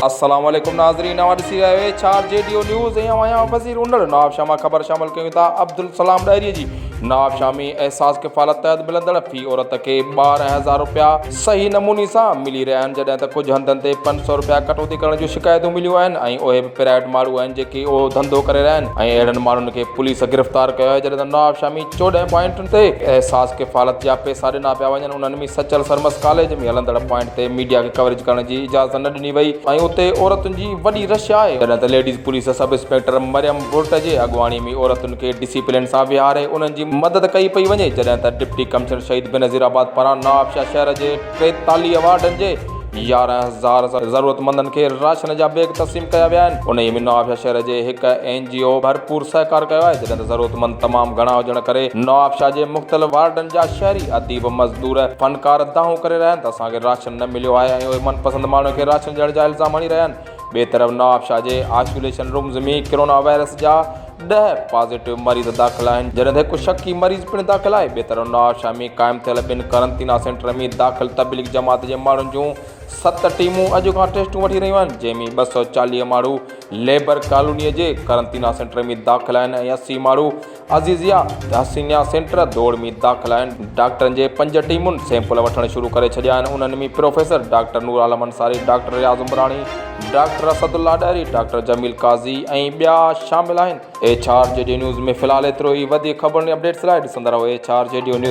अस्सलाम वालेकुम नाज़रीन, ॾिसी रहियो आहे चार JDO न्यूज़ ऐं आहियां वज़ीर उंडर। नवाब शाह मां ख़बर शामिल कयूं था अब्दुल सलाम डायरी जी। नवाब शाह में एहसास किफ़ालत तहत मिलंदड़ फ़ी औरत खे 12,000 रुपया सही नमूने सां मिली रहिया आहिनि, जॾहिं त कुझु हंधनि ते 500 रुपया कटौती करण जूं शिकायतूं मिलियूं आहिनि ऐं उहे बि प्राइवेट माण्हू आहिनि जेके उहो धंधो करे रहिया आहिनि ऐं अहिड़नि माण्हुनि खे पुलिस गिरफ़्तार कयो आहे। जॾहिं त नवाब शाह में 14 पॉइंटुनि ते एहसास किफ़ालत जा पैसा ॾिना पिया वञनि, उन्हनि में सचल सरमस कॉलेज में हलंदड़ पॉइंट ते मीडिया खे कवरेज करण जी इजाज़त न ॾिनी वई ऐं उते औरतुनि जी वॾी रश आहे। जॾहिं त ladies police sub inspector Maryam बुर्ट जे अॻुवाणी में औरतुनि खे डिसिप्लिन सां विहारे उन्हनि जी मदद कई पई वञे, जॾहिं त डिप्टी कमिश्नर शहीद बेनज़ीराबाद पारां नवाब शाह शहर जे 43 वार्डनि जे 11,000 ज़रूरतमंदनि खे राशन जा बैग तक़सीम कया विया आहिनि। उन में नवाब शाह शहर जे हिकु NGO भरपूर सहकार कयो आहे, जॾहिं त ज़रूरतमंद तमामु घणा हुजण करे नवाब शाह जे मुख़्तलिफ़ वार्डनि जा शहरी अदीब मज़दूर फ़नकार दाहूं करे रहिया आहिनि त असांखे राशन न मिलियो आहे ऐं उहे मनपसंद माण्हुनि खे राशन ॾियण जा इल्ज़ाम हणी रहिया आहिनि। ॿिए तरफ़ नवाब शाह जे आइसोलेशन रूम्स में कोरोना वायरस जा 10 पॉज़िटिव मरीज़ दाख़िल आहिनि, जॾहिं त हिकु शकी मरीज़ पिणु दाख़िल आहे। ॿिए तरफ़ नवाब शाह में क़ाइमु थियल 2 करंतीना सेंटर में दाख़िल तबलीग जमात जे माण्हुनि जूं 7 टीमूं अॼु खां टेस्टूं वठी रहियूं आहिनि, जंहिंमें 240 माण्हू लेबर कॉलोनीअ जे करंतीना सेंटर में दाख़िल आहिनि ऐं 80 माण्हू अज़ीज़िया हसीनिया सेंटर दौड़ में दाख़िल आहिनि। डॉक्टरनि जे 5 टीमुनि सैंपल वठणु शुरू करे छॾिया आहिनि। उन्हनि में professor doctor Noor Alam Ansari, doctor Riaz Umrani, doctor Asadullah डायरी, डॉक्टर जमील काज़ी ऐं ॿिया शामिल आहिनि। चार JDO न्यूज़ में फ़िलहालु एतिरो ई। वधीक ख़बरुनि अपडेट्स लाइ ॾिसंदा रहो चार JDO न्यूज़।